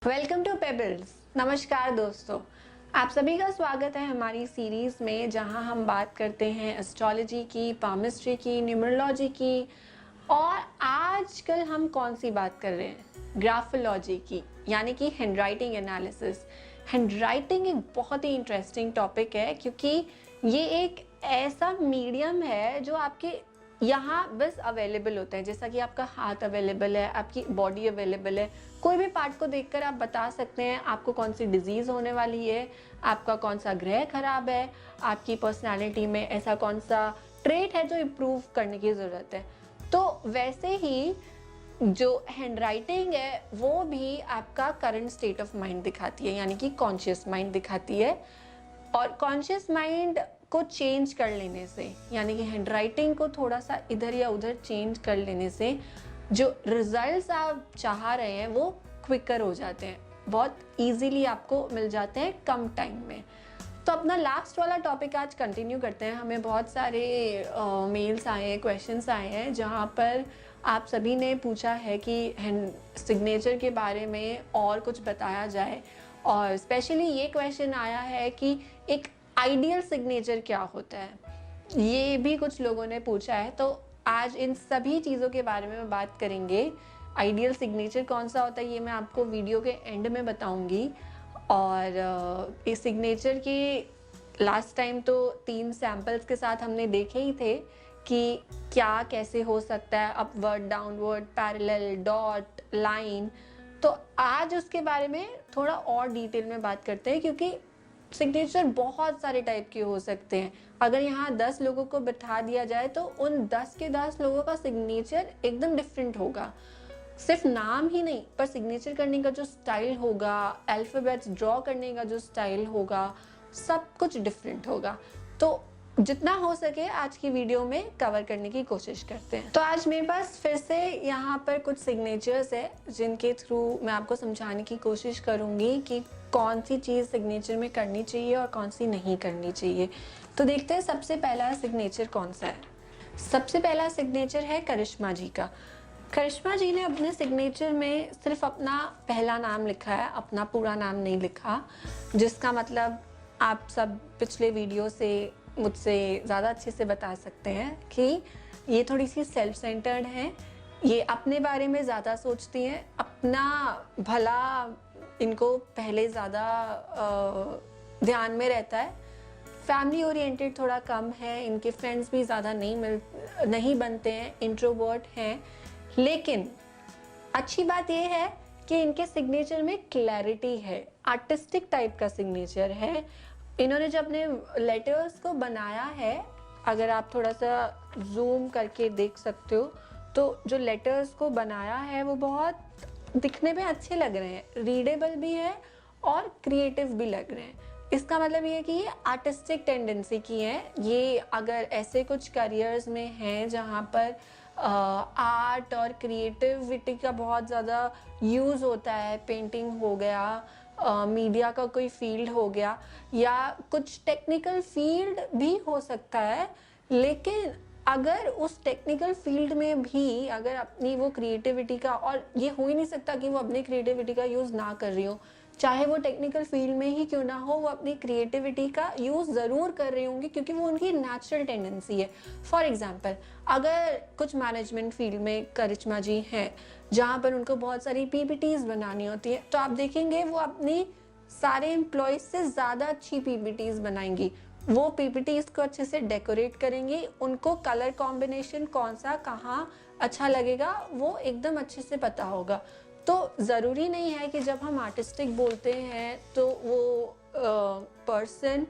Welcome to pebbles. नमस्कार दोस्तों, आप सभी का स्वागत है हमारी सीरीज में जहां हम बात करते हैं एस्ट्रोलॉजी की, पामिस्ट्री की, न्यूमरोलॉजी की और आजकल हम कौन सी बात कर रहे हैं, ग्राफोलॉजी की, यानी कि हैंडराइटिंग एनालिसिस। हैंडराइटिंग एक बहुत ही इंटरेस्टिंग टॉपिक है क्योंकि ये एक ऐसा मीडियम है जो आपके यहाँ बस अवेलेबल होता है। जैसा कि आपका हाथ अवेलेबल है, आपकी बॉडी अवेलेबल है, कोई भी पार्ट को देखकर आप बता सकते हैं आपको कौन सी डिजीज़ होने वाली है, आपका कौन सा ग्रह खराब है, आपकी पर्सनालिटी में ऐसा कौन सा ट्रेट है जो इम्प्रूव करने की ज़रूरत है। तो वैसे ही जो हैंडराइटिंग है वो भी आपका करंट स्टेट ऑफ माइंड दिखाती है, यानी कि कॉन्शियस माइंड दिखाती है। और कॉन्शियस माइंड को चेंज कर लेने से, यानी कि हैंडराइटिंग को थोड़ा सा इधर या उधर चेंज कर लेने से जो रिजल्ट्स आप चाह रहे हैं वो क्विकर हो जाते हैं, बहुत इजीली आपको मिल जाते हैं कम टाइम में। तो अपना लास्ट वाला टॉपिक आज कंटिन्यू करते हैं। हमें बहुत सारे मेल्स आए हैं, क्वेश्चंस आए हैं जहाँ पर आप सभी ने पूछा है कि सिग्नेचर के बारे में और कुछ बताया जाए, और स्पेशली ये क्वेश्चन आया है कि एक आइडियल सिग्नेचर क्या होता है, ये भी कुछ लोगों ने पूछा है। तो आज इन सभी चीज़ों के बारे में बात करेंगे। आइडियल सिग्नेचर कौन सा होता है ये मैं आपको वीडियो के एंड में बताऊंगी। और इस सिग्नेचर के लास्ट टाइम तो 3 सैम्पल्स के साथ हमने देखे ही थे कि क्या कैसे हो सकता है, upward, downward, parallel, dot, line. तो आज उसके बारे में थोड़ा और डिटेल में बात करते हैं क्योंकि सिग्नेचर बहुत सारे टाइप के हो सकते हैं। अगर यहाँ 10 लोगों को बिठा दिया जाए तो उन 10 के 10 लोगों का सिग्नेचर एकदम डिफरेंट होगा। सिर्फ नाम ही नहीं पर सिग्नेचर करने का जो स्टाइल होगा, अल्फाबेट्स ड्रॉ करने का जो स्टाइल होगा, सब कुछ डिफरेंट होगा। तो जितना हो सके आज की वीडियो में कवर करने की कोशिश करते हैं। तो आज मेरे पास फिर से यहाँ पर कुछ सिग्नेचर्स है जिनके थ्रू मैं आपको समझाने की कोशिश करूँगी कि कौन सी चीज़ सिग्नेचर में करनी चाहिए और कौन सी नहीं करनी चाहिए। तो देखते हैं सबसे पहला सिग्नेचर कौन सा है। सबसे पहला सिग्नेचर है करिश्मा जी का। करिश्मा जी ने अपने सिग्नेचर में सिर्फ अपना पहला नाम लिखा है, अपना पूरा नाम नहीं लिखा, जिसका मतलब आप सब पिछले वीडियो से मुझसे ज़्यादा अच्छे से बता सकते हैं कि ये थोड़ी सी सेल्फ सेंटर्ड हैं, ये अपने बारे में ज़्यादा सोचती हैं, अपना भला इनको पहले ज़्यादा ध्यान में रहता है। फैमिली ओरिएंटेड थोड़ा कम है, इनके फ्रेंड्स भी ज़्यादा नहीं बनते हैं, इंट्रोवर्ट हैं। लेकिन अच्छी बात यह है कि इनके सिग्नेचर में क्लैरिटी है, आर्टिस्टिक टाइप का सिग्नेचर है। इन्होंने जो अपने लेटर्स को बनाया है, अगर आप थोड़ा सा जूम करके देख सकते हो तो जो लेटर्स को बनाया है वो बहुत दिखने में अच्छे लग रहे हैं, रीडेबल भी है और क्रिएटिव भी लग रहे हैं। इसका मतलब ये है कि ये आर्टिस्टिक टेंडेंसी की हैं। ये अगर ऐसे कुछ करियर्स में हैं जहाँ पर आर्ट और क्रिएटिविटी का बहुत ज़्यादा यूज़ होता है, पेंटिंग हो गया, मीडिया का कोई फील्ड हो गया, या कुछ टेक्निकल फील्ड भी हो सकता है, लेकिन अगर उस टेक्निकल फील्ड में भी अगर अपनी वो क्रिएटिविटी का, और ये हो ही नहीं सकता कि वो अपनी क्रिएटिविटी का यूज़ ना कर रही हो, चाहे वो टेक्निकल फील्ड में ही क्यों ना हो, वो अपनी क्रिएटिविटी का यूज़ ज़रूर कर रही होंगी क्योंकि वो उनकी नेचुरल टेंडेंसी है। फॉर एग्जांपल, अगर कुछ मैनेजमेंट फील्ड में करिश्मा जी हैं जहाँ पर उनको बहुत सारी पीपीटीज बनानी होती है, तो आप देखेंगे वो अपनी सारे एम्प्लॉयज़ से ज़्यादा अच्छी पीपीटीज बनाएंगी। वो पीपीटीज को अच्छे से डेकोरेट करेंगी, उनको कलर कॉम्बिनेशन कौन सा कहाँ अच्छा लगेगा वो एकदम अच्छे से पता होगा। तो ज़रूरी नहीं है कि जब हम आर्टिस्टिक बोलते हैं तो वो पर्सन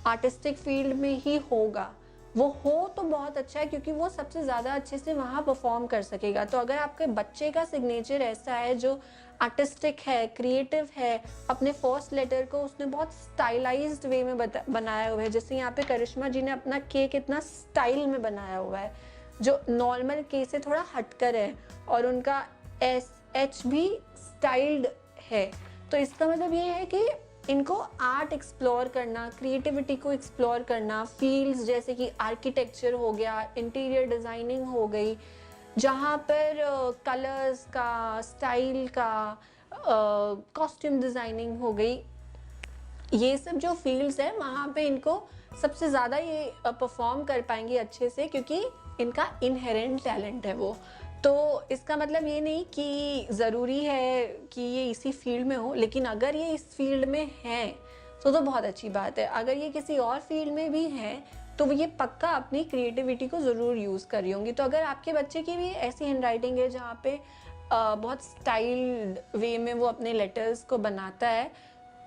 आर्टिस्टिक फील्ड में ही होगा। वो हो तो बहुत अच्छा है क्योंकि वो सबसे ज़्यादा अच्छे से वहाँ परफॉर्म कर सकेगा। तो अगर आपके बच्चे का सिग्नेचर ऐसा है जो आर्टिस्टिक है, क्रिएटिव है, अपने फर्स्ट लेटर को उसने बहुत स्टाइलाइज्ड वे में बनाया हुआ है, जैसे यहाँ पे करिश्मा जी ने अपना के कितना स्टाइल में बनाया हुआ है, जो नॉर्मल के से थोड़ा हटकर है, और उनका एच भी स्टाइल्ड है। तो इसका मतलब ये है कि इनको आर्ट एक्सप्लोर करना, क्रिएटिविटी को एक्सप्लोर करना, फील्ड्स जैसे कि आर्किटेक्चर हो गया, इंटीरियर डिज़ाइनिंग हो गई, जहाँ पर कलर्स का, स्टाइल का, कॉस्ट्यूम डिज़ाइनिंग हो गई, ये सब जो फील्ड्स हैं वहाँ पे इनको सबसे ज़्यादा ये परफॉर्म कर पाएंगे अच्छे से, क्योंकि इनका इनहेरेंट टैलेंट है वो। तो इसका मतलब ये नहीं कि ज़रूरी है कि ये इसी फील्ड में हो, लेकिन अगर ये इस फील्ड में हैं तो बहुत अच्छी बात है। अगर ये किसी और फील्ड में भी हैं तो वो ये पक्का अपनी क्रिएटिविटी को ज़रूर यूज़ कर रही होंगी। तो अगर आपके बच्चे की भी ऐसी हैंडराइटिंग है जहाँ पे बहुत स्टाइल्ड वे में वो अपने लेटर्स को बनाता है,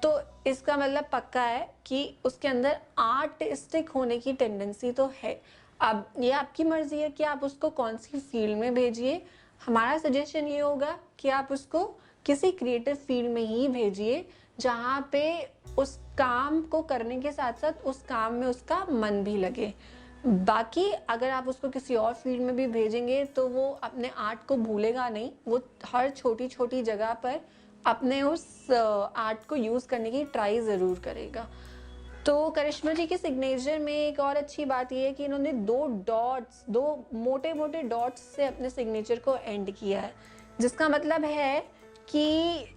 तो इसका मतलब पक्का है कि उसके अंदर आर्टिस्टिक होने की टेंडेंसी तो है। अब ये आपकी मर्ज़ी है कि आप उसको कौन सी फील्ड में भेजिए। हमारा सजेशन ये होगा कि आप उसको किसी क्रिएटिव फील्ड में ही भेजिए, जहाँ पे उस काम को करने के साथ साथ उस काम में उसका मन भी लगे। बाकी अगर आप उसको किसी और फील्ड में भी भेजेंगे तो वो अपने आर्ट को भूलेगा नहीं, वो हर छोटी छोटी जगह पर अपने उस आर्ट को यूज़ करने की ट्राई ज़रूर करेगा। तो करिश्मा जी के सिग्नेचर में एक और अच्छी बात ये है कि इन्होंने दो मोटे मोटे डॉट्स से अपने सिग्नेचर को एंड किया है, जिसका मतलब है कि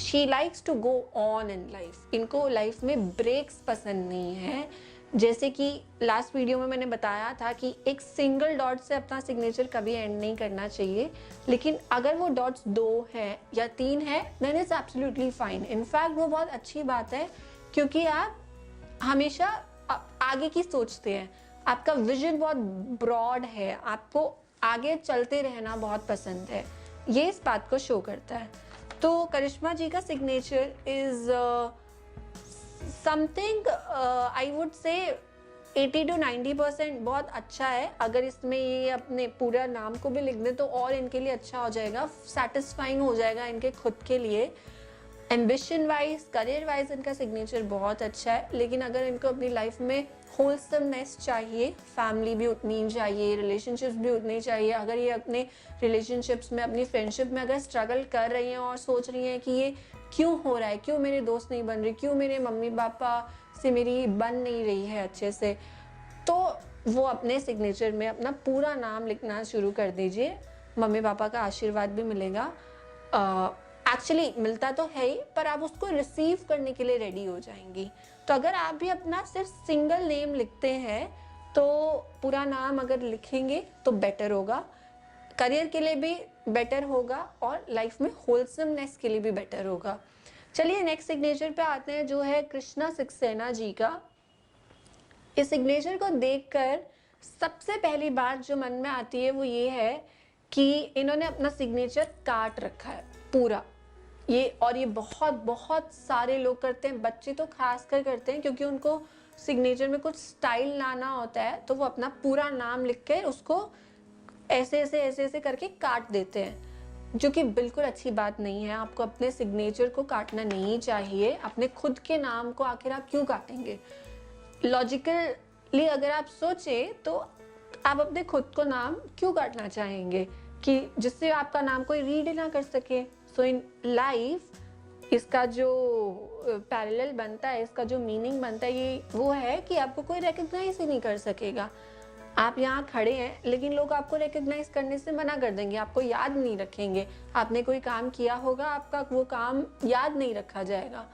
she likes to go on in life. इनको लाइफ में ब्रेक्स पसंद नहीं है। जैसे कि लास्ट वीडियो में मैंने बताया था कि एक सिंगल डॉट से अपना सिग्नेचर कभी एंड नहीं करना चाहिए, लेकिन अगर वो डॉट्स 2 हैं या 3 हैं then it's absolutely fine. In fact वो बहुत अच्छी बात है, क्योंकि आप हमेशा आगे की सोचते हैं, आपका विजन बहुत ब्रॉड है, आपको आगे चलते रहना बहुत पसंद है, ये इस बात को शो करता है। तो करिश्मा जी का signature is something I would say 80 to 90% बहुत अच्छा है। अगर इसमें ये अपने पूरा नाम को भी लिख दें तो और इनके लिए अच्छा हो जाएगा, सेटिस्फाइंग हो जाएगा इनके खुद के लिए। एम्बिशन वाइज, करियर वाइज इनका सिग्नेचर बहुत अच्छा है, लेकिन अगर इनको अपनी लाइफ में होलसमनेस चाहिए, फैमिली भी उतनी चाहिए, रिलेशनशिप्स भी उतनी चाहिए। अगर ये अपने रिलेशनशिप्स में, अपनी फ्रेंडशिप में अगर स्ट्रगल कर रही हैं और सोच रही हैं कि ये क्यों हो रहा है, क्यों मेरे दोस्त नहीं बन रही, क्यों मेरे मम्मी पापा से मेरी बन नहीं रही है अच्छे से, तो वो अपने सिग्नेचर में अपना पूरा नाम लिखना शुरू कर दीजिए। मम्मी पापा का आशीर्वाद भी मिलेगा। एक्चुअली मिलता तो है ही, पर आप उसको रिसीव करने के लिए रेडी हो जाएंगी। तो अगर आप भी अपना सिर्फ सिंगल नेम लिखते हैं तो पूरा नाम अगर लिखेंगे तो बेटर होगा, करियर के लिए भी बेटर होगा और लाइफ में होलसमनेस के लिए भी बेटर होगा। चलिए नेक्स्ट सिग्नेचर पे आते हैं, जो है कृष्णा सक्सेना जी का। इस सिग्नेचर को देखकर सबसे पहली बात जो मन में आती है वो ये है कि इन्होंने अपना सिग्नेचर काट रखा है पूरा। ये बहुत बहुत सारे लोग करते हैं, बच्चे तो खास कर करते हैं, क्योंकि उनको सिग्नेचर में कुछ स्टाइल लाना होता है तो वो अपना पूरा नाम लिख के उसको ऐसे ऐसे करके काट देते हैं, जो कि बिल्कुल अच्छी बात नहीं है। आपको अपने सिग्नेचर को काटना नहीं चाहिए। अपने खुद के नाम को आखिर आप क्यों काटेंगे? लॉजिकली अगर आप सोचें तो आप अपने खुद को नाम क्यों काटना चाहेंगे कि जिससे आपका नाम कोई रीड ना कर सके। सो इन लाइफ इसका जो पैरेलल बनता है, इसका जो मीनिंग बनता है, ये वो है कि आपको कोई रिकग्नाइज ही नहीं कर सकेगा। आप यहाँ खड़े हैं लेकिन लोग आपको रिकग्नाइज करने से मना कर देंगे, आपको याद नहीं रखेंगे। आपने कोई काम किया होगा, आपका वो काम याद नहीं रखा जाएगा।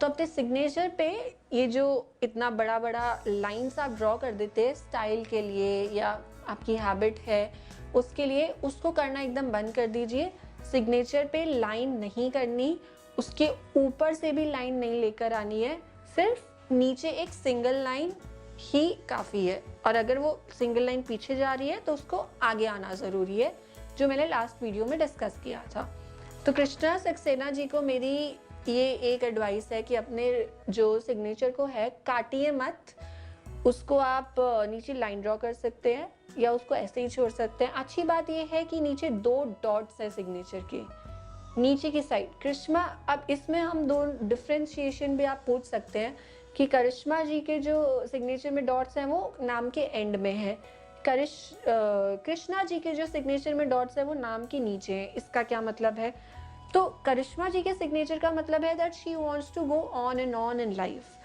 तो अपने सिग्नेचर पे ये जो इतना बड़ा बड़ा लाइंस आप ड्रॉ कर देते हैं स्टाइल के लिए या आपकी हैबिट है उसके लिए, उसको करना एकदम बंद कर दीजिए। सिग्नेचर पे लाइन नहीं करनी, उसके ऊपर से भी लाइन नहीं लेकर आनी है, सिर्फ नीचे एक सिंगल लाइन ही काफ़ी है। और अगर वो सिंगल लाइन पीछे जा रही है तो उसको आगे आना ज़रूरी है, जो मैंने लास्ट वीडियो में डिस्कस किया था। तो कृष्णा सक्सेना जी को मेरी ये एक एडवाइस है कि अपने जो सिग्नेचर को है काटिए मत, उसको आप नीचे लाइन ड्रॉ कर सकते हैं या उसको ऐसे ही छोड़ सकते हैं। अच्छी बात यह है कि नीचे 2 डॉट्स है सिग्नेचर के नीचे की साइड कृष्णा। अब इसमें हम 2 डिफ्रेंशिएशन भी आप पूछ सकते हैं कि करिश्मा जी के जो सिग्नेचर में डॉट्स हैं वो नाम के एंड में है, कृष्णा जी के जो सिग्नेचर में डॉट्स है वो नाम के नीचे है। इसका क्या मतलब है? तो करिश्मा जी के सिग्नेचर का मतलब है that she wants to go on and on in life.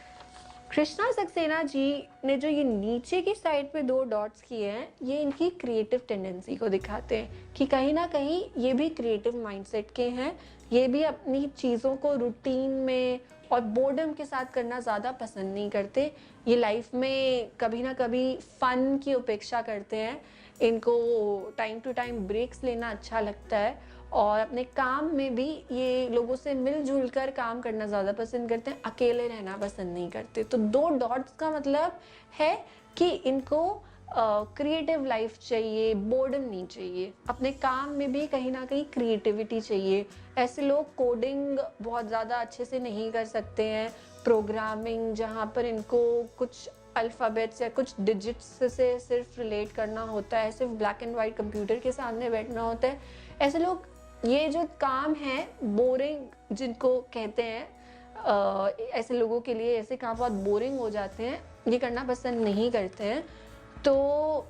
Krishna Saxena ji ने जो ये नीचे की साइड पे 2 डॉट्स किए हैं, ये इनकी क्रिएटिव टेंडेंसी को दिखाते हैं कि कहीं ना कहीं ये भी क्रिएटिव माइंडसेट के हैं। ये भी अपनी चीज़ों को रूटीन में और बोर्डम के साथ करना ज़्यादा पसंद नहीं करते। ये लाइफ में कभी ना कभी फ़न की उपेक्षा करते हैं। इनको टाइम टू टाइम ब्रेक्स लेना अच्छा लगता है और अपने काम में भी ये लोगों से मिल-जुल कर काम करना ज़्यादा पसंद करते हैं, अकेले रहना पसंद नहीं करते। तो 2 डॉट्स का मतलब है कि इनको क्रिएटिव लाइफ चाहिए, बोर्डम नहीं चाहिए। अपने काम में भी कहीं न कहीं क्रिएटिविटी चाहिए। ऐसे लोग कोडिंग बहुत ज़्यादा अच्छे से नहीं कर सकते हैं, प्रोग्रामिंग जहाँ पर इनको कुछ अल्फ़ाबेट्स या कुछ डिजिट्स से सिर्फ रिलेट करना होता है, सिर्फ ब्लैक एंड वाइट कंप्यूटर के सामने बैठना होता है। ऐसे लोग ये जो काम है बोरिंग जिनको कहते हैं, ऐसे लोगों के लिए ऐसे काम बहुत बोरिंग हो जाते हैं, ये करना पसंद नहीं करते हैं। तो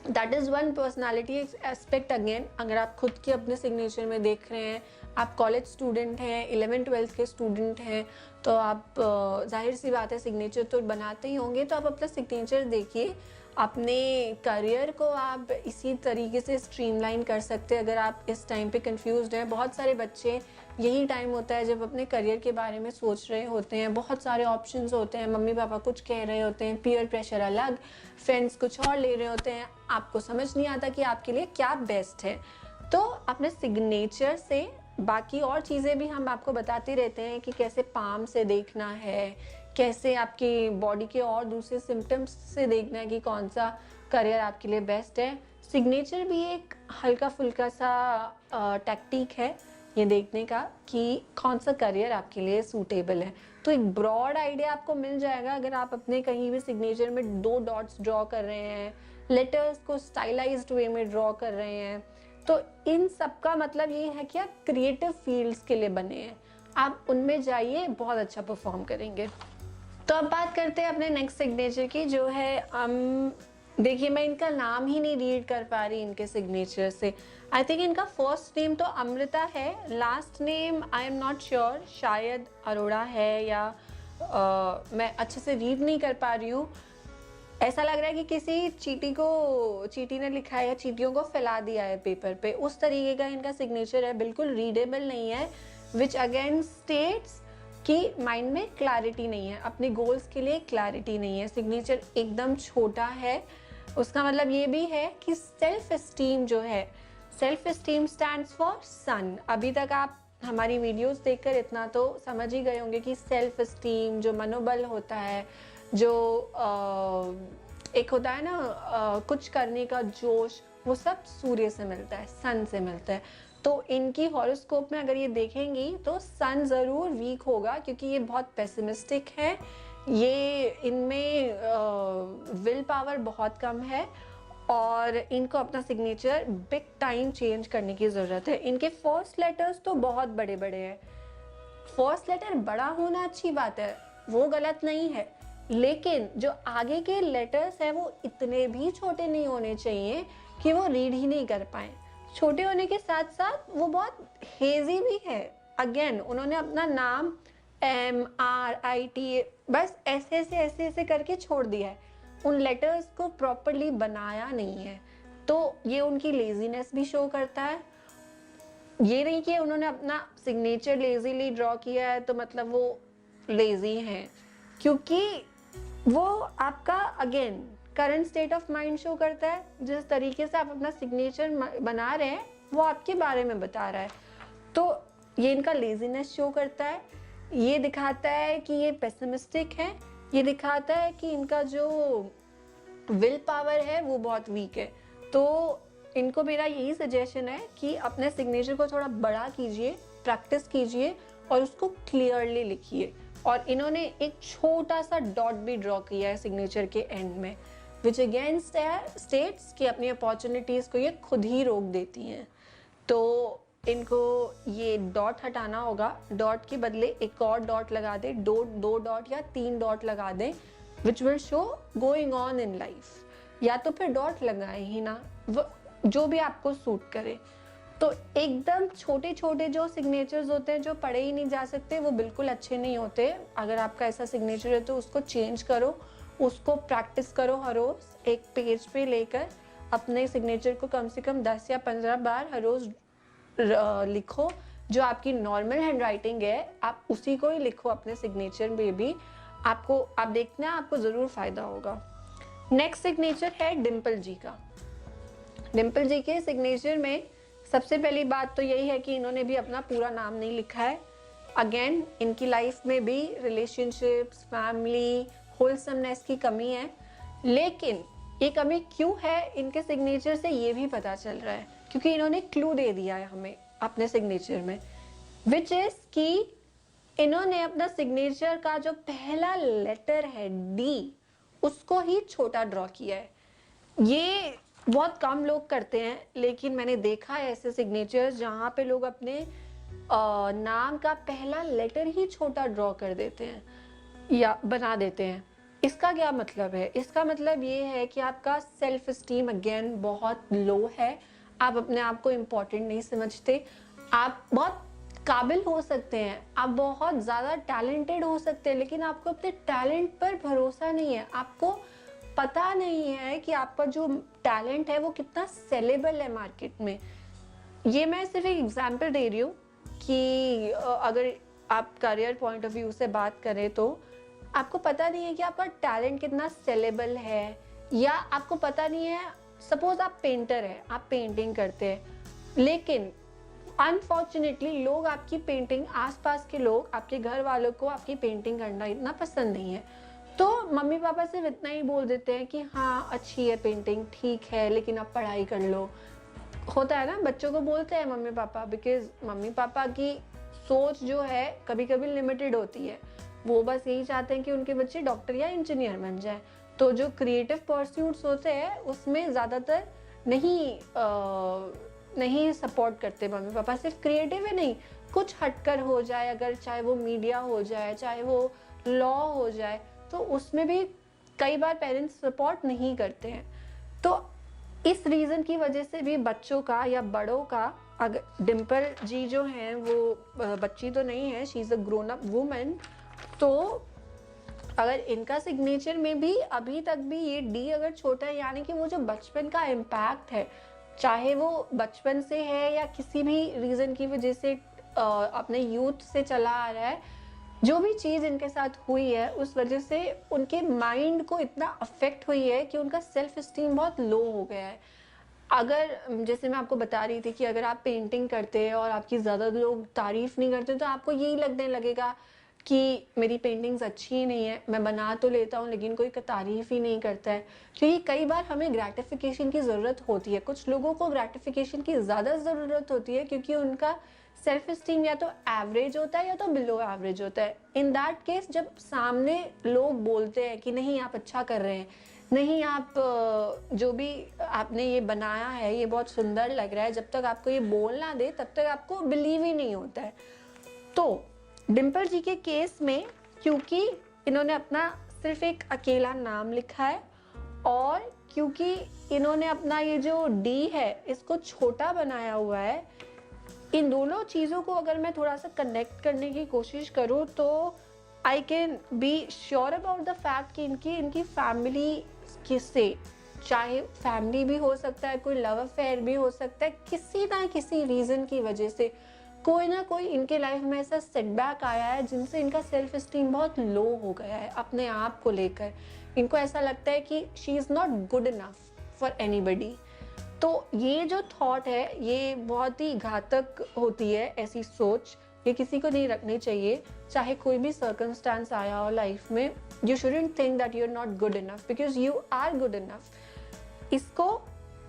that is one personality aspect again. अगर आप खुद के अपने सिग्नेचर में देख रहे हैं, आप कॉलेज स्टूडेंट हैं, 11th-12th के स्टूडेंट हैं, तो आप जाहिर सी बात है सिग्नेचर तो बनाते ही होंगे। तो आप अपना सिग्नेचर देखिए, अपने करियर को आप इसी तरीके से स्ट्रीमलाइन कर सकते हैं। अगर आप इस टाइम पे कंफ्यूज्ड हैं, बहुत सारे बच्चे यही टाइम होता है जब अपने करियर के बारे में सोच रहे होते हैं, बहुत सारे ऑप्शंस होते हैं, मम्मी पापा कुछ कह रहे होते हैं, पीयर प्रेशर अलग, फ्रेंड्स कुछ और ले रहे होते हैं, आपको समझ नहीं आता कि आपके लिए क्या बेस्ट है। तो अपने सिग्नेचर से बाकी और चीज़ें भी हम आपको बताते रहते हैं कि कैसे पाम से देखना है, कैसे आपकी बॉडी के और दूसरे सिम्टम्स से देखना है कि कौन सा करियर आपके लिए बेस्ट है। सिग्नेचर भी एक हल्का फुल्का सा टैक्टिक है ये देखने का कि कौन सा करियर आपके लिए सूटेबल है। तो एक ब्रॉड आइडिया आपको मिल जाएगा अगर आप अपने कहीं भी सिग्नेचर में 2 डॉट्स ड्रॉ कर रहे हैं, लेटर्स को स्टाइलाइज्ड वे में ड्रॉ कर रहे हैं, तो इन सब का मतलब ये है कि आप क्रिएटिव फील्ड्स के लिए बने हैं, आप उनमें जाइए, बहुत अच्छा परफॉर्म करेंगे। तो अब बात करते हैं अपने नेक्स्ट सिग्नेचर की, जो है देखिए मैं इनका नाम ही नहीं रीड कर पा रही इनके सिग्नेचर से। आई थिंक इनका फर्स्ट नेम तो अमृता है, last name I am not sure, शायद अरोड़ा है या मैं अच्छे से रीड नहीं कर पा रही हूँ। ऐसा लग रहा है कि किसी चीटी ने लिखा है या चीटियों को फैला दिया है पेपर पे, उस तरीके का इनका सिग्नेचर है, बिल्कुल रीडेबल नहीं है, विच अगेन स्टेट्स कि माइंड में क्लैरिटी नहीं है, अपने गोल्स के लिए क्लैरिटी नहीं है। सिग्नेचर एकदम छोटा है, उसका मतलब ये भी है कि सेल्फ एस्टीम जो है, सेल्फ एस्टीम स्टैंड्स फॉर सन। अभी तक आप हमारी वीडियोस देखकर इतना तो समझ ही गए होंगे कि सेल्फ एस्टीम जो मनोबल होता है, जो एक होता है ना कुछ करने का जोश, वो सब सूर्य से मिलता है, सन से मिलता है। तो इनकी हॉरोस्कोप में अगर ये देखेंगी तो सन ज़रूर वीक होगा क्योंकि ये बहुत पेसिमिस्टिक है, ये इनमें विल पावर बहुत कम है और इनको अपना सिग्नेचर बिग टाइम चेंज करने की ज़रूरत है। इनके फर्स्ट लेटर्स तो बहुत बड़े बड़े हैं। फर्स्ट लेटर बड़ा होना अच्छी बात है, वो गलत नहीं है, लेकिन जो आगे के लेटर्स हैं वो इतने भी छोटे नहीं होने चाहिए कि वो रीड ही नहीं कर पाए। छोटे होने के साथ साथ वो बहुत हेजी भी है। अगेन उन्होंने अपना नाम MRIT बस ऐसे करके छोड़ दिया है, उन लेटर्स को प्रॉपरली बनाया नहीं है, तो ये उनकी लेजीनेस भी शो करता है। ये नहीं कि उन्होंने अपना सिग्नेचर लेजीली ड्रॉ किया है तो मतलब वो लेजी हैं, क्योंकि वो आपका again current state of mind show करता है। जिस तरीके से आप अपना सिग्नेचर बना रहे हैं वो आपके बारे में बता रहा है, तो ये इनका लेजीनेस शो करता है, ये दिखाता है कि ये पेसिमिस्टिक है, ये दिखाता है कि इनका जो विल पावर है वो बहुत वीक है। तो इनको मेरा यही सजेशन है कि अपने सिग्नेचर को थोड़ा बड़ा कीजिए, प्रैक्टिस कीजिए और उसको क्लियरली लिखिए। और इन्होंने एक छोटा सा डॉट भी ड्रॉ किया है सिग्नेचर के एंड में, विच अगेन स्टेट्स कि अपनी अपॉर्चुनिटीज़ को ये खुद ही रोक देती हैं। तो इनको ये डॉट हटाना होगा, डॉट के बदले एक और डॉट लगा दें, दो डॉट या 3 डॉट लगा दें, which will show going on in life. या तो फिर डॉट लगाएं ही ना, जो भी आपको सूट करे। तो एकदम छोटे छोटे जो सिग्नेचर्स होते हैं जो पढ़े ही नहीं जा सकते, वो बिल्कुल अच्छे नहीं होते। अगर आपका ऐसा सिग्नेचर है तो उसको चेंज करो, उसको प्रैक्टिस करो हर रोज़। एक पेज पे लेकर अपने सिग्नेचर को कम से कम 10 या 15 बार हर रोज़ लिखो, जो आपकी नॉर्मल हैंडराइटिंग है आप उसी को ही लिखो अपने सिग्नेचर में भी। आप देखना आपको ज़रूर फ़ायदा होगा। नेक्स्ट सिग्नेचर है डिम्पल जी का। डिम्पल जी के सिग्नेचर में सबसे पहली बात तो यही है कि इन्होंने भी अपना पूरा नाम नहीं लिखा है। अगेन इनकी लाइफ में भी रिलेशनशिप्स, फैमिली, होलसमनेस की कमी है। लेकिन ये कमी क्यों है इनके सिग्नेचर से ये भी पता चल रहा है, क्योंकि इन्होंने क्लू दे दिया है हमें अपने सिग्नेचर में, विच इज कि इन्होंने अपना सिग्नेचर का जो पहला लेटर है डी, उसको ही छोटा ड्रॉ किया है। ये बहुत कम लोग करते हैं, लेकिन मैंने देखा है ऐसे सिग्नेचर्स जहाँ पे लोग अपने नाम का पहला लेटर ही छोटा ड्रॉ कर देते हैं या बना देते हैं। इसका क्या मतलब है? इसका मतलब ये है कि आपका सेल्फ स्टीम अगेन बहुत लो है, आप अपने आप को इम्पोर्टेंट नहीं समझते। आप बहुत काबिल हो सकते हैं, आप बहुत ज़्यादा टैलेंटेड हो सकते हैं, लेकिन आपको अपने टैलेंट पर भरोसा नहीं है। आपको पता नहीं है कि आपका जो टैलेंट है वो कितना सेलेबल है मार्केट में। ये मैं सिर्फ एक एग्जांपल दे रही हूँ कि अगर आप करियर पॉइंट ऑफ व्यू से बात करें तो आपको पता नहीं है कि आपका टैलेंट कितना सेलेबल है, या आपको पता नहीं है, सपोज आप पेंटर हैं, आप पेंटिंग करते हैं, लेकिन अनफॉर्चुनेटली लोग आपकी पेंटिंग, आसपास के लोग, आपके घर वालों को आपकी पेंटिंग करना इतना पसंद नहीं है, तो मम्मी पापा सिर्फ इतना ही बोल देते हैं कि हाँ अच्छी है पेंटिंग, ठीक है, लेकिन आप पढ़ाई कर लो। होता है ना, बच्चों को बोलते हैं mummy papa, because mummy papa की सोच जो है कभी कभी लिमिटेड होती है। वो बस यही चाहते हैं कि उनके बच्चे डॉक्टर या इंजीनियर बन जाए। तो जो क्रिएटिव परस्यूट्स होते हैं उसमें ज़्यादातर नहीं सपोर्ट करते मम्मी पापा। सिर्फ क्रिएटिव ही नहीं, कुछ हटकर हो जाए, अगर चाहे वो मीडिया हो जाए, चाहे वो लॉ हो जाए, तो उसमें भी कई बार पेरेंट्स सपोर्ट नहीं करते हैं। तो इस रीज़न की वजह से भी बच्चों का या बड़ों का, अगर डिम्पल जी जो हैं वो बच्ची तो नहीं है, she is a grown up woman, तो अगर इनका सिग्नेचर में भी अभी तक भी ये डी अगर छोटा है, यानी कि वो जो बचपन का इम्पैक्ट है, चाहे वो बचपन से है या किसी भी रीज़न की वजह से अपने यूथ से चला आ रहा है, जो भी चीज़ इनके साथ हुई है उस वजह से उनके माइंड को इतना अफेक्ट हुई है कि उनका सेल्फ स्टीम बहुत लो हो गया है। अगर जैसे मैं आपको बता रही थी कि अगर आप पेंटिंग करते हैं और आपकी ज़्यादा लोग तारीफ़ नहीं करते, तो आपको यही लगने लगेगा कि मेरी पेंटिंग्स अच्छी ही नहीं है, मैं बना तो लेता हूँ लेकिन कोई तारीफ़ ही नहीं करता है। क्योंकि कई बार हमें ग्रैटिफिकेशन की ज़रूरत होती है, कुछ लोगों को ग्रैटिफिकेशन की ज़्यादा ज़रूरत होती है, क्योंकि उनका सेल्फ स्टीम या तो एवरेज होता है या तो बिलो एवरेज होता है। इन दैट केस जब सामने लोग बोलते हैं कि नहीं आप अच्छा कर रहे हैं, नहीं आप जो भी आपने ये बनाया है ये बहुत सुंदर लग रहा है, जब तक आपको ये बोल ना दे तब तक आपको बिलीव ही नहीं होता है। तो डिम्पल जी के केस में, क्योंकि इन्होंने अपना सिर्फ एक अकेला नाम लिखा है और क्योंकि इन्होंने अपना ये जो डी है इसको छोटा बनाया हुआ है, इन दोनों चीज़ों को अगर मैं थोड़ा सा कनेक्ट करने की कोशिश करूँ तो I can be sure about the fact कि इनकी फैमिली किससे, चाहे फैमिली भी हो सकता है, कोई लव अफेयर भी हो सकता है, किसी ना किसी रीज़न की वजह से कोई ना कोई इनके लाइफ में ऐसा सेटबैक आया है जिनसे इनका सेल्फ स्टीम बहुत लो हो गया है अपने आप को लेकर। इनको ऐसा लगता है कि she is not good enough for anybody. तो ये जो थॉट है ये बहुत ही घातक होती है, ऐसी सोच ये किसी को नहीं रखनी चाहिए। चाहे कोई भी सर्कमस्टांस आया हो लाइफ में, you shouldn't think that you are not good enough, because you are good enough. इसको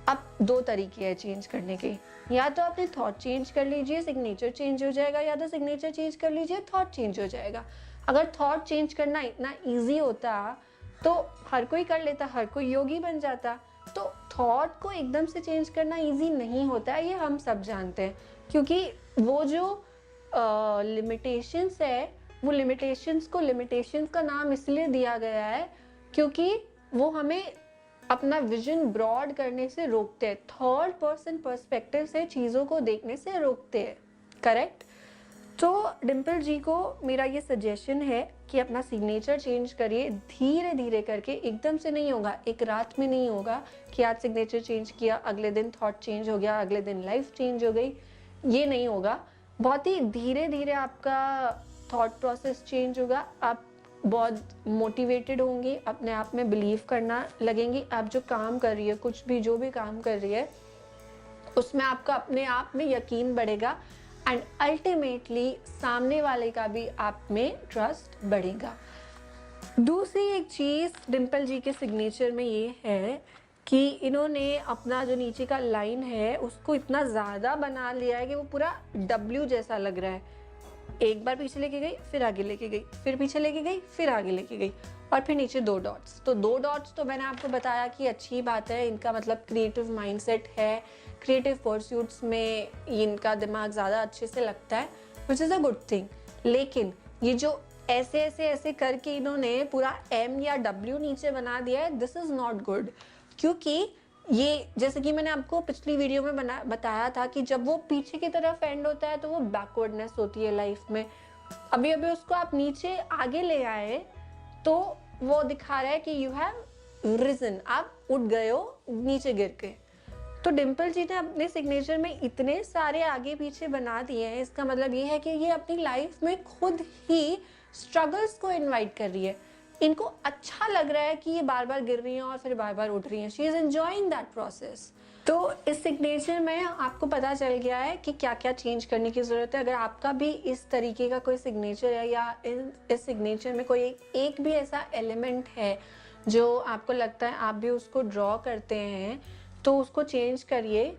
अब दो तरीके हैं चेंज करने के, या तो अपने थॉट चेंज कर लीजिए, सिग्नेचर चेंज हो जाएगा, या तो सिग्नेचर चेंज कर लीजिए, थॉट चेंज हो जाएगा। अगर थॉट चेंज करना इतना ईजी होता तो हर कोई कर लेता, हर कोई योगी बन जाता। तो थॉट को एकदम से चेंज करना इजी नहीं होता है, ये हम सब जानते हैं, क्योंकि वो जो लिमिटेशंस है, वो लिमिटेशंस को लिमिटेशंस का नाम इसलिए दिया गया है क्योंकि वो हमें अपना विजन ब्रॉड करने से रोकते हैं, थर्ड पर्सन पर्सपेक्टिव से चीज़ों को देखने से रोकते हैं। करेक्ट? तो डिम्पल जी को मेरा ये सजेशन है कि अपना सिग्नेचर चेंज करिए, धीरे धीरे करके, एकदम से नहीं होगा, एक रात में नहीं होगा कि आज सिग्नेचर चेंज किया, अगले दिन थॉट चेंज हो गया, अगले दिन लाइफ चेंज हो गई, ये नहीं होगा। बहुत ही धीरे धीरे आपका थॉट प्रोसेस चेंज होगा। आप बहुत मोटिवेटेड होंगी, अपने आप में बिलीव करना लगेंगी। आप जो काम कर रही है, कुछ भी जो भी काम कर रही है, उसमें आपका अपने आप में यकीन बढ़ेगा एंड अल्टीमेटली सामने वाले का भी आप में ट्रस्ट बढ़ेगा। दूसरी एक चीज़ डिम्पल जी के सिग्नेचर में ये है कि इन्होंने अपना जो नीचे का लाइन है उसको इतना ज़्यादा बना लिया है कि वो पूरा डब्ल्यू जैसा लग रहा है। एक बार पीछे लेके गई, फिर आगे लेके गई, फिर पीछे लेके गई, फिर आगे लेके गई, और फिर नीचे 2 डॉट्स। तो 2 डॉट्स तो मैंने आपको बताया कि अच्छी बात है, इनका मतलब क्रिएटिव माइंडसेट है, क्रिएटिव परस्यूट्स में इनका दिमाग ज़्यादा अच्छे से लगता है, which is a good thing. लेकिन ये जो ऐसे ऐसे ऐसे करके इन्होंने पूरा एम या डब्ल्यू नीचे बना दिया है, दिस इज़ नॉट गुड। क्योंकि ये, जैसे कि मैंने आपको पिछली वीडियो में बताया था कि जब वो पीछे की तरफ एंड होता है तो वो बैकवर्डनेस होती है लाइफ में। अभी अभी उसको आप नीचे आगे ले आए तो वो दिखा रहा है कि यू हैव रिजन, आप उठ गए हो नीचे गिर के। तो डिम्पल जी ने अपने सिग्नेचर में इतने सारे आगे पीछे बना दिए हैं, इसका मतलब ये है कि ये अपनी लाइफ में खुद ही स्ट्रगल्स को इनवाइट कर रही है। इनको अच्छा लग रहा है कि ये बार बार गिर रही हैं और फिर बार बार उठ रही हैं। She is enjoying that process. तो इस सिग्नेचर में आपको पता चल गया है कि क्या क्या चेंज करने की ज़रूरत है। अगर आपका भी इस तरीके का कोई सिग्नेचर है या इस सिग्नेचर में कोई एक भी ऐसा एलिमेंट है जो आपको लगता है आप भी उसको ड्रॉ करते हैं, तो उसको चेंज करिए।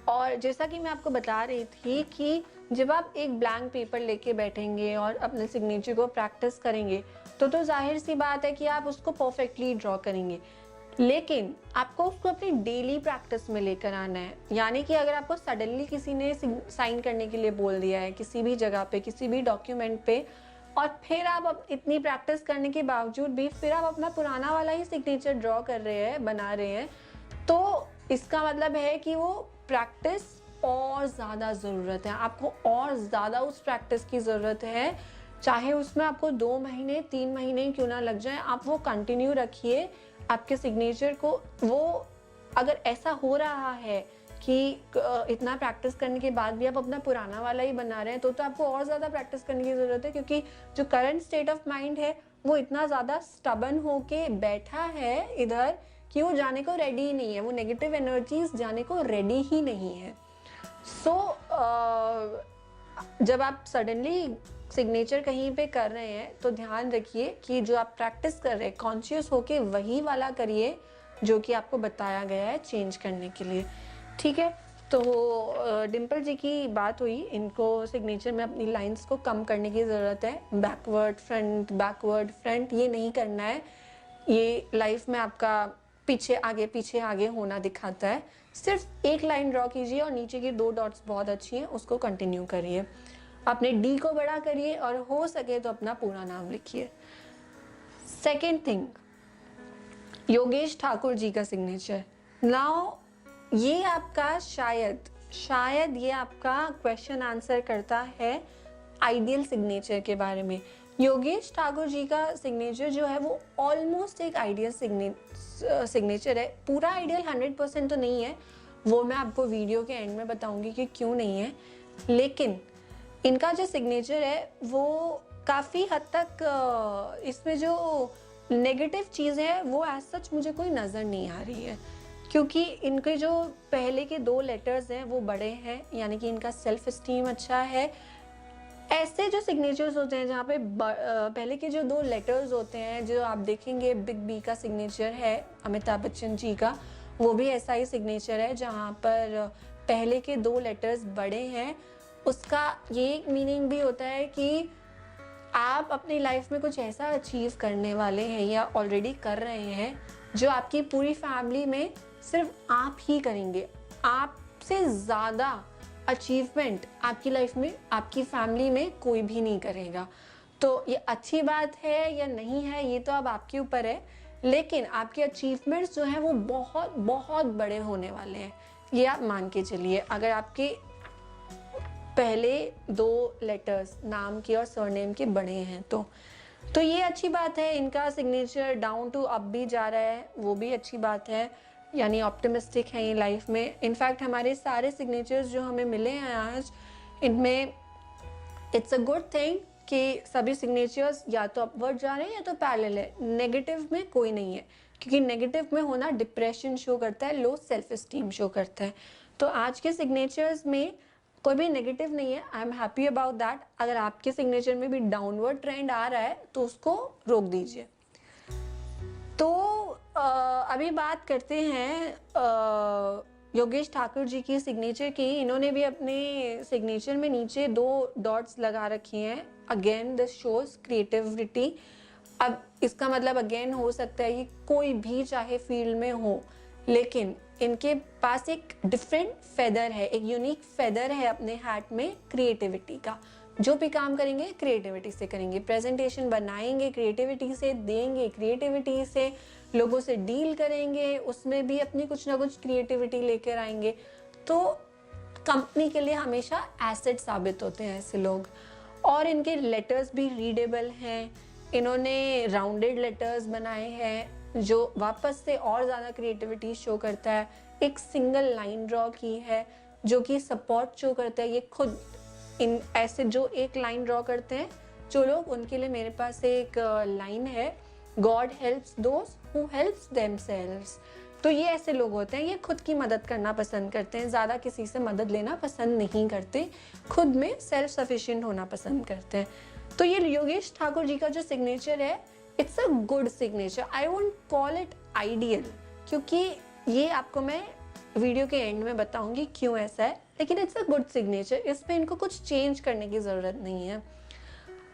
और जैसा कि मैं आपको बता रही थी कि जब आप एक ब्लैंक पेपर लेके बैठेंगे और अपने सिग्नेचर को प्रैक्टिस करेंगे तो जाहिर सी बात है कि आप उसको परफेक्टली ड्रॉ करेंगे। लेकिन आपको उसको अपनी डेली प्रैक्टिस में लेकर आना है। यानी कि अगर आपको सडनली किसी ने साइन करने के लिए बोल दिया है किसी भी जगह पे, किसी भी डॉक्यूमेंट पे, और फिर आप इतनी प्रैक्टिस करने के बावजूद भी फिर आप अपना पुराना वाला ही सिग्नेचर ड्रॉ कर रहे हैं, बना रहे हैं, तो इसका मतलब है कि वो प्रैक्टिस और ज़्यादा ज़रूरत है। आपको और ज़्यादा उस प्रैक्टिस की ज़रूरत है। चाहे उसमें आपको 2 महीने 3 महीने क्यों ना लग जाए, आप वो कंटिन्यू रखिए आपके सिग्नेचर को। वो अगर ऐसा हो रहा है कि इतना प्रैक्टिस करने के बाद भी आप अपना पुराना वाला ही बना रहे हैं, तो आपको और ज़्यादा प्रैक्टिस करने की ज़रूरत है। क्योंकि जो करंट स्टेट ऑफ माइंड है वो इतना ज़्यादा स्टबन होके बैठा है इधर कि वो जाने को रेडी ही नहीं है। वो नेगेटिव एनर्जीज जाने को रेडी ही नहीं है। सो जब आप सडनली सिग्नेचर कहीं पे कर रहे हैं तो ध्यान रखिए कि जो आप प्रैक्टिस कर रहे हैं कॉन्शियस होके वही वाला करिए जो कि आपको बताया गया है चेंज करने के लिए। ठीक है, तो डिम्पल जी की बात हुई, इनको सिग्नेचर में अपनी लाइंस को कम करने की ज़रूरत है। बैकवर्ड फ्रंट ये नहीं करना है। ये लाइफ में आपका पीछे आगे होना दिखाता है। सिर्फ एक लाइन ड्रॉ कीजिए और नीचे की 2 डॉट्स बहुत अच्छी हैं, उसको कंटिन्यू करिए। अपने डी को बड़ा करिए और हो सके तो अपना पूरा नाम लिखिए। सेकेंड थिंग, योगेश ठाकुर जी का सिग्नेचर। नाउ ये आपका शायद ये आपका क्वेश्चन आंसर करता है आइडियल सिग्नेचर के बारे में। योगेश ठाकुर जी का सिग्नेचर जो है वो ऑलमोस्ट एक आइडियल सिग्नेचर है। पूरा आइडियल 100% तो नहीं है, वो मैं आपको वीडियो के एंड में बताऊंगी कि क्यों नहीं है। लेकिन इनका जो सिग्नेचर है वो काफ़ी हद तक इसमें जो नेगेटिव चीज़ है वो एज सच मुझे कोई नज़र नहीं आ रही है। क्योंकि इनके जो पहले के 2 लेटर्स हैं वो बड़े हैं, यानी कि इनका सेल्फ इस्टीम अच्छा है। ऐसे जो सिग्नेचर्स होते हैं जहाँ पे पहले के जो 2 लेटर्स होते हैं, जो आप देखेंगे बिग बी का सिग्नेचर है अमिताभ बच्चन जी का, वो भी ऐसा ही सिग्नेचर है जहाँ पर पहले के 2 लेटर्स बड़े हैं। उसका ये मीनिंग भी होता है कि आप अपनी लाइफ में कुछ ऐसा अचीव करने वाले हैं या ऑलरेडी कर रहे हैं जो आपकी पूरी फैमिली में सिर्फ आप ही करेंगे। आपसे ज़्यादा अचीवमेंट आपकी लाइफ में आपकी फैमिली में कोई भी नहीं करेगा। तो ये अच्छी बात है या नहीं है ये तो अब आपके ऊपर है, लेकिन आपके अचीवमेंट्स जो हैं वो बहुत बहुत बड़े होने वाले हैं, ये आप मान के चलिए। अगर आपके पहले 2 लेटर्स नाम के और सरनेम के बड़े हैं तो ये अच्छी बात है। इनका सिग्नेचर डाउन टू अप भी जा रहा है, वो भी अच्छी बात है, यानी ऑप्टिमिस्टिक है ये लाइफ में। इनफैक्ट हमारे सारे सिग्नेचर्स जो हमें मिले हैं आज, इनमें इट्स अ गुड थिंग कि सभी सिग्नेचर्स या तो अपवर्ड जा रहे हैं या तो पैरेलल है, नेगेटिव में कोई नहीं है, क्योंकि नेगेटिव में होना डिप्रेशन शो करता है, लो सेल्फ एस्टीम शो करता है। तो आज के सिग्नेचर्स में कोई भी नेगेटिव नहीं है, I am happy about that. अगर आपके सिग्नेचर में भी डाउनवर्ड ट्रेंड आ रहा है तो उसको रोक दीजिए। तो अभी बात करते हैं योगेश ठाकुर जी की सिग्नेचर की। इन्होंने भी अपने सिग्नेचर में नीचे 2 डॉट्स लगा रखे हैं। Again this shows creativity. अब इसका मतलब अगेन हो सकता है कि कोई भी चाहे फील्ड में हो, लेकिन इनके पास एक डिफरेंट फेदर है, एक यूनिक फेदर है अपने हैट में क्रिएटिविटी का। जो भी काम करेंगे क्रिएटिविटी से करेंगे, प्रेजेंटेशन बनाएंगे क्रिएटिविटी से, देंगे क्रिएटिविटी से, लोगों से डील करेंगे उसमें भी अपनी कुछ ना कुछ क्रिएटिविटी लेकर आएंगे। तो कंपनी के लिए हमेशा एसेट साबित होते हैं ऐसे लोग। और इनके लेटर्स भी रीडेबल हैं। इन्होंने राउंडेड लेटर्स बनाए हैं जो वापस से और ज़्यादा क्रिएटिविटी शो करता है। एक सिंगल लाइन ड्रॉ की है जो कि सपोर्ट शो करता है। ये खुद इन ऐसे जो एक लाइन ड्रॉ करते हैं जो लोग, उनके लिए मेरे पास एक लाइन है, God helps those who helps themselves. तो ये ऐसे लोग होते हैं, ये खुद की मदद करना पसंद करते हैं, ज़्यादा किसी से मदद लेना पसंद नहीं करते, खुद में सेल्फ सफिशिएंट होना पसंद करते हैं। तो ये योगेश ठाकुर जी का जो सिग्नेचर है, it's a good signature. I won't call it ideal, क्योंकि ये आपको मैं वीडियो के एंड में बताऊंगी क्यों ऐसा है, लेकिन इट्स अ गुड सिग्नेचर। इसमें इनको कुछ चेंज करने की ज़रूरत नहीं है।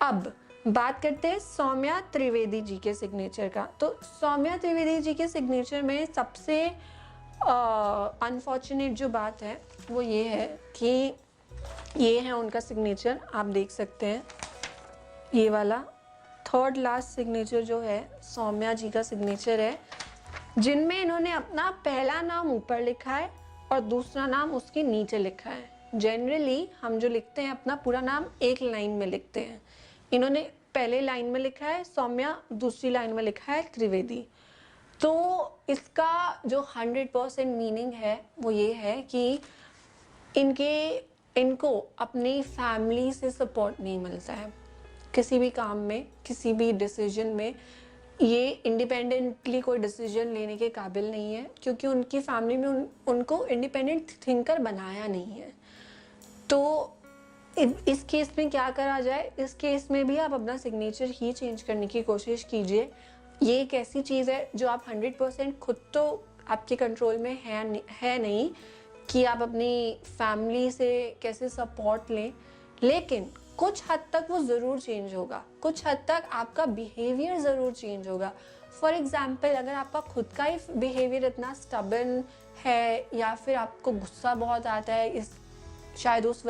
अब बात करते हैं सौम्या त्रिवेदी जी के सिग्नेचर का। तो सौम्या त्रिवेदी जी के सिग्नेचर में सबसे अनफॉर्चुनेट जो बात है वो ये है कि ये है उनका सिग्नेचर, आप देख सकते हैं ये वाला थर्ड लास्ट सिग्नेचर जो है सौम्या जी का सिग्नेचर है, जिनमें इन्होंने अपना पहला नाम ऊपर लिखा है और दूसरा नाम उसके नीचे लिखा है। जनरली हम जो लिखते हैं अपना पूरा नाम एक लाइन में लिखते हैं, इन्होंने पहले लाइन में लिखा है सौम्या, दूसरी लाइन में लिखा है त्रिवेदी। तो इसका जो 100% मीनिंग है वो ये है कि इनको अपनी फैमिली से सपोर्ट नहीं मिलता है किसी भी काम में, किसी भी डिसीजन में। ये इंडिपेंडेंटली कोई डिसीजन लेने के काबिल नहीं है, क्योंकि उनकी फैमिली में उनको इंडिपेंडेंट थिंकर बनाया नहीं है। तो इस केस में क्या करा जाए, इस केस में भी आप अपना सिग्नेचर ही चेंज करने की कोशिश कीजिए। ये एक ऐसी चीज़ है जो आप 100% खुद तो आपके कंट्रोल में है नहीं कि आप अपनी फैमिली से कैसे सपोर्ट लें, लेकिन कुछ हद तक वो ज़रूर चेंज होगा, कुछ हद तक आपका बिहेवियर ज़रूर चेंज होगा। फॉर एग्ज़ाम्पल, अगर आपका खुद का ही बिहेवियर इतना स्टबर्न है या फिर आपको गुस्सा बहुत आता है, शायद उस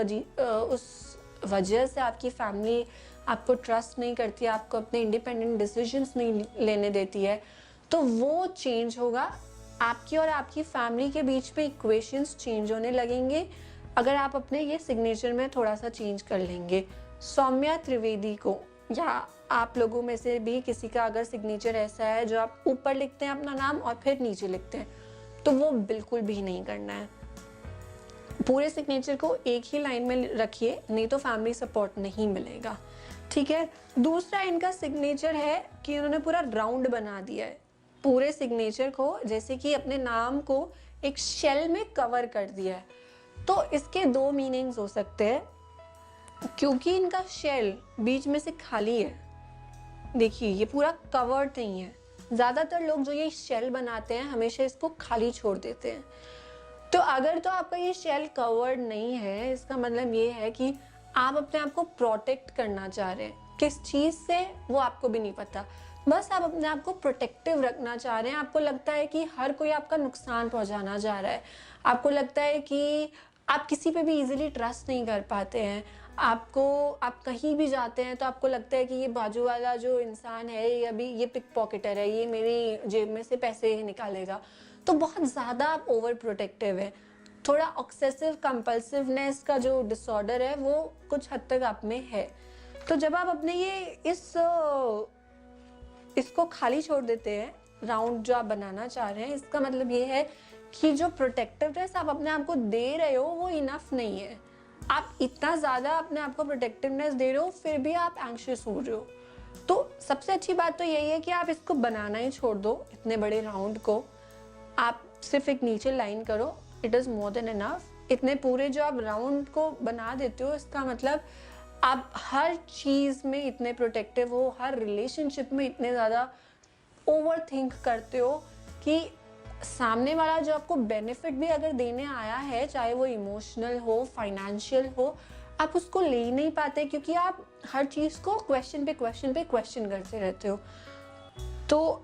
वजह से आपकी फैमिली आपको ट्रस्ट नहीं करती, आपको अपने इंडिपेंडेंट डिसीजंस नहीं लेने देती है, तो वो चेंज होगा। आपकी और आपकी फैमिली के बीच में इक्वेशंस चेंज होने लगेंगे अगर आप अपने ये सिग्नेचर में थोड़ा सा चेंज कर लेंगे। सौम्या त्रिवेदी को, या आप लोगों में से भी किसी का अगर सिग्नेचर ऐसा है जो आप ऊपर लिखते हैं अपना नाम और फिर नीचे लिखते हैं, तो वो बिल्कुल भी नहीं करना है। पूरे सिग्नेचर को एक ही लाइन में रखिए, नहीं तो फैमिली सपोर्ट नहीं मिलेगा। ठीक है। दूसरा इनका सिग्नेचर है कि उन्होंने पूरा राउंड बना दिया है पूरे सिग्नेचर को, जैसे कि अपने नाम को एक शेल में कवर कर दिया है। तो इसके 2 मीनिंग्स हो सकते हैं, क्योंकि इनका शेल बीच में से खाली है। देखिए ये पूरा कवर्ड नहीं है। ज़्यादातर लोग जो ये शेल बनाते हैं हमेशा इसको खाली छोड़ देते हैं। तो अगर तो आपका ये शेल कवर्ड नहीं है, इसका मतलब ये है कि आप अपने आप को प्रोटेक्ट करना चाह रहे हैं। किस चीज़ से वो आपको भी नहीं पता, बस आप अपने आप को प्रोटेक्टिव रखना चाह रहे हैं। आपको लगता है कि हर कोई आपका नुकसान पहुंचाना चाह रहा है, आपको लगता है कि आप किसी पे भी इजीली ट्रस्ट नहीं कर पाते हैं। आप कहीं भी जाते हैं तो आपको लगता है कि ये बाजू वाला जो इंसान है ये पिक पॉकेटर है, ये मेरी जेब में से पैसे ही निकालेगा। तो बहुत ज़्यादा आप ओवर प्रोटेक्टिव है। थोड़ा ऑब्सेसिव कंपल्सिवनेस का जो डिसऑर्डर है वो कुछ हद तक आप में है। तो जब आप अपने इसको खाली छोड़ देते हैं, राउंड जो आप बनाना चाह रहे हैं, इसका मतलब ये है कि जो प्रोटेक्टिवनेस आप अपने आप को दे रहे हो वो इनफ नहीं है। आप इतना ज़्यादा अपने आप को प्रोटेक्टिवनेस दे रहे हो, फिर भी आप एंग्शियस हो रहे हो। तो सबसे अच्छी बात तो यही है कि आप इसको बनाना ही छोड़ दो, इतने बड़े राउंड को। आप सिर्फ एक नीचे लाइन करो, it is more than enough. इतने पूरे जो आप राउंड को बना देते हो, इसका मतलब आप हर चीज़ में इतने प्रोटेक्टिव हो, हर रिलेशनशिप में इतने ज़्यादा ओवर थिंक करते हो कि सामने वाला जो आपको बेनिफिट भी अगर देने आया है, चाहे वो इमोशनल हो, फाइनेंशियल हो, आप उसको ले ही नहीं पाते, क्योंकि आप हर चीज़ को क्वेश्चन पे क्वेश्चन करते रहते हो। तो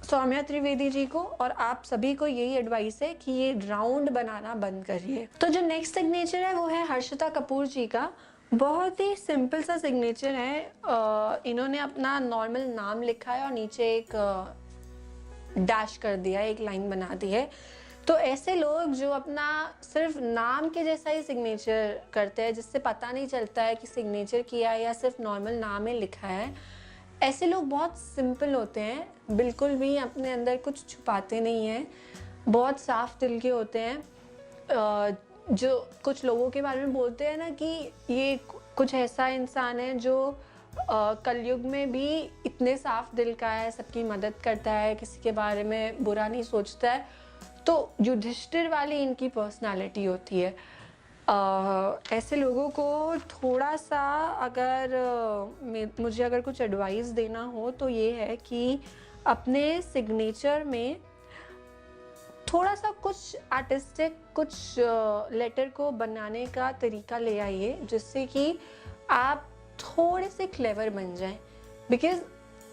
सौम्या त्रिवेदी जी को और आप सभी को यही एडवाइस है कि ये राउंड बनाना बंद करिए। तो जो नेक्स्ट सिग्नेचर है वो है हर्षिता कपूर जी का। बहुत ही सिंपल सा सिग्नेचर है। इन्होंने अपना नॉर्मल नाम लिखा है और नीचे एक डैश कर दिया है, एक लाइन बना दी है। तो ऐसे लोग जो अपना सिर्फ नाम के जैसा ही सिग्नेचर करते हैं, जिससे पता नहीं चलता है कि सिग्नेचर किया है या सिर्फ नॉर्मल नाम ही लिखा है, ऐसे लोग बहुत सिंपल होते हैं, बिल्कुल भी अपने अंदर कुछ छुपाते नहीं हैं, बहुत साफ दिल के होते हैं। जो कुछ लोगों के बारे में बोलते हैं ना कि ये कुछ ऐसा इंसान है जो कलयुग में भी इतने साफ दिल का है, सबकी मदद करता है, किसी के बारे में बुरा नहीं सोचता है, तो युधिष्ठिर वाली इनकी पर्सनालिटी होती है। ऐसे लोगों को थोड़ा सा अगर मुझे अगर कुछ एडवाइस देना हो तो ये है कि अपने सिग्नेचर में थोड़ा सा कुछ आर्टिस्टिक, कुछ लेटर को बनाने का तरीका ले आइए, जिससे कि आप थोड़े से क्लेवर बन जाएं। बिकॉज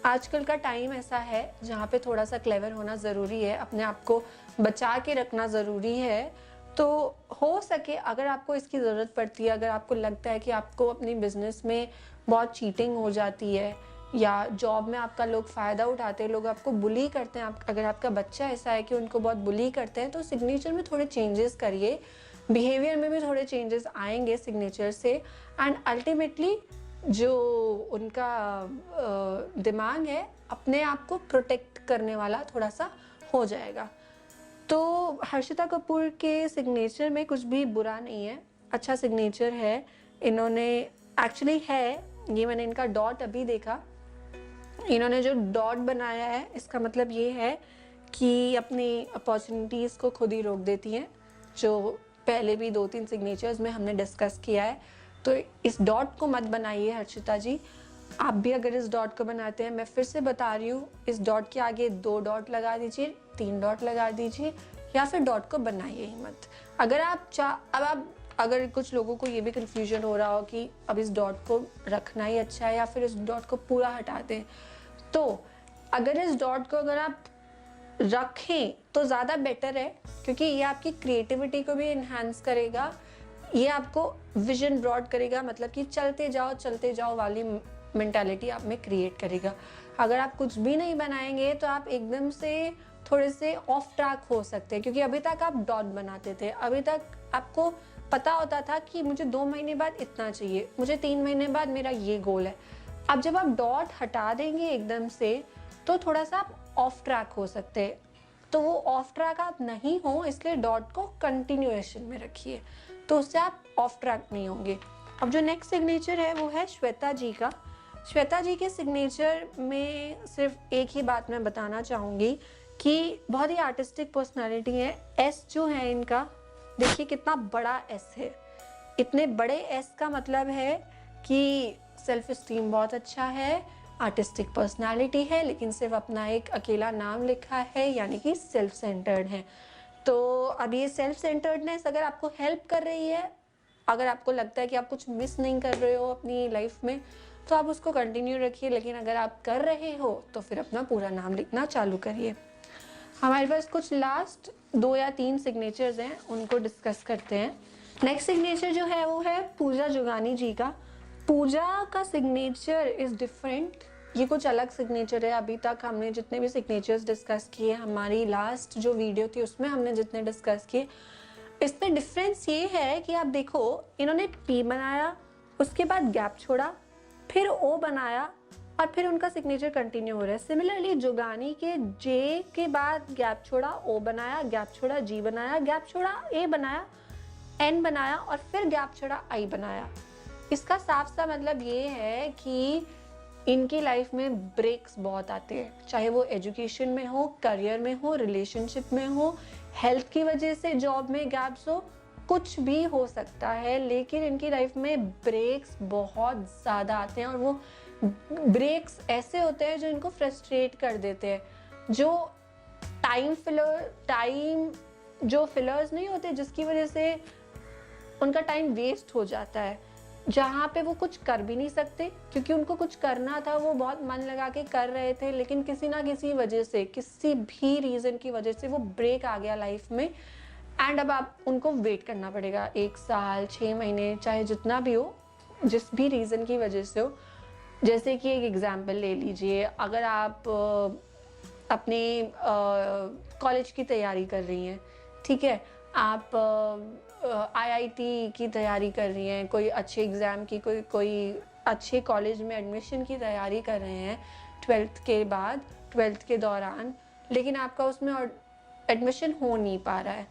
आजकल का टाइम ऐसा है जहाँ पे थोड़ा सा क्लेवर होना ज़रूरी है, अपने आप को बचा के रखना ज़रूरी है। तो हो सके अगर आपको इसकी ज़रूरत पड़ती है, अगर आपको लगता है कि आपको अपनी बिजनेस में बहुत चीटिंग हो जाती है या जॉब में आपका लोग फ़ायदा उठाते हैं, लोग आपको बुली करते हैं, अगर आपका बच्चा ऐसा है कि उनको बहुत बुली करते हैं, तो सिग्नेचर में थोड़े चेंजेस करिए, बिहेवियर में भी थोड़े चेंजेस आएंगे सिग्नेचर से, एंड अल्टीमेटली जो उनका दिमाग है अपने आप को प्रोटेक्ट करने वाला थोड़ा सा हो जाएगा। तो हर्षिता कपूर के सिग्नेचर में कुछ भी बुरा नहीं है, अच्छा सिग्नेचर है। इन्होंने एक्चुअली है, ये मैंने इनका डॉट अभी देखा, इन्होंने जो डॉट बनाया है इसका मतलब ये है कि अपनी अपॉर्चुनिटीज़ को खुद ही रोक देती हैं, जो पहले भी 2-3 सिग्नेचर्स में हमने डिस्कस किया है। तो इस डॉट को मत बनाइए हर्षिता जी। आप भी अगर इस डॉट को बनाते हैं, मैं फिर से बता रही हूँ, इस डॉट के आगे 2 डॉट लगा दीजिए, 3 डॉट लगा दीजिए, या फिर डॉट को बनाइए ही मत। अगर आप अगर कुछ लोगों को ये भी कन्फ्यूजन हो रहा हो कि अब इस डॉट को रखना ही अच्छा है या फिर इस डॉट को पूरा हटा दें, तो अगर इस डॉट को अगर आप रखें तो ज़्यादा बेटर है, क्योंकि ये आपकी क्रिएटिविटी को भी इन्हांस करेगा, ये आपको विजन ब्रॉड करेगा, मतलब कि चलते जाओ वाली मेंटालिटी आप में क्रिएट करेगा। अगर आप कुछ भी नहीं बनाएंगे तो आप एकदम से थोड़े से ऑफ ट्रैक हो सकते हैं, क्योंकि अभी तक आप डॉट बनाते थे, अभी तक आपको पता होता था कि मुझे 2 महीने बाद इतना चाहिए, मुझे 3 महीने बाद मेरा ये गोल है। अब जब आप डॉट हटा देंगे एकदम से तो थोड़ा सा आप ऑफ ट्रैक हो सकते हैं, तो वो ऑफ ट्रैक आप नहीं हो, इसलिए डॉट को कंटिन्यूएशन में रखिए, तो उससे आप ऑफ ट्रैक नहीं होंगे। अब जो नेक्स्ट सिग्नेचर है वो है श्वेता जी का। श्वेता जी के सिग्नेचर में सिर्फ एक ही बात मैं बताना चाहूँगी कि बहुत ही आर्टिस्टिक पर्सनालिटी है। एस जो है इनका, देखिए कितना बड़ा एस है, इतने बड़े एस का मतलब है कि सेल्फ स्टीम बहुत अच्छा है, आर्टिस्टिक पर्सनालिटी है, लेकिन सिर्फ अपना एक अकेला नाम लिखा है, यानी कि सेल्फ सेंटर्ड है। तो अब ये सेल्फ सेंटर्डनेस अगर आपको हेल्प कर रही है, अगर आपको लगता है कि आप कुछ मिस नहीं कर रहे हो अपनी लाइफ में, तो आप उसको कंटिन्यू रखिए, लेकिन अगर आप कर रहे हो तो फिर अपना पूरा नाम लिखना चालू करिए। हमारे पास कुछ लास्ट 2 या 3 सिग्नेचर्स हैं, उनको डिस्कस करते हैं। नेक्स्ट सिग्नेचर जो है वो है पूजा जुगानी जी का। पूजा का सिग्नेचर इज़ डिफरेंट, ये कुछ अलग सिग्नेचर है। अभी तक हमने जितने भी सिग्नेचर्स डिस्कस किए, हमारी लास्ट जो वीडियो थी उसमें हमने जितने डिस्कस किए, इसमें डिफरेंस ये है कि आप देखो, इन्होंने पी बनाया, उसके बाद गैप छोड़ा, फिर ओ बनाया, और फिर उनका सिग्नेचर कंटिन्यू हो रहा है। सिमिलरली जुगानी के जे के बाद गैप छोड़ा, ओ बनाया, गैप छोड़ा, जी बनाया, गैप छोड़ा, ए बनाया, एन बनाया और फिर गैप छोड़ा आई बनाया। इसका साफ सा मतलब ये है कि इनकी लाइफ में ब्रेक्स बहुत आते हैं, चाहे वो एजुकेशन में हो, करियर में हो, रिलेशनशिप में हो, हेल्थ की वजह से जॉब में गैप्स हो, कुछ भी हो सकता है, लेकिन इनकी लाइफ में ब्रेक्स बहुत ज़्यादा आते हैं और वो ब्रेक्स ऐसे होते हैं जो इनको फ्रस्ट्रेट कर देते हैं, जो जो फिलर्स नहीं होते जिसकी वजह से उनका टाइम वेस्ट हो जाता है, जहाँ पे वो कुछ कर भी नहीं सकते क्योंकि उनको कुछ करना था, वो बहुत मन लगा के कर रहे थे, लेकिन किसी ना किसी वजह से, किसी भी रीज़न की वजह से वो ब्रेक आ गया लाइफ में। एंड अब आप उनको वेट करना पड़ेगा 1 साल, 6 महीने, चाहे जितना भी हो, जिस भी रीज़न की वजह से हो। जैसे कि एक एग्जांपल ले लीजिए, अगर आप अपने कॉलेज की तैयारी कर रही हैं, ठीक है, आप आईआईटी की तैयारी कर रही हैं, कोई अच्छे एग्ज़ाम की, कोई अच्छे कॉलेज में एडमिशन की तैयारी कर रहे हैं 12th के बाद, 12th के दौरान, लेकिन आपका उसमें एडमिशन हो नहीं पा रहा है,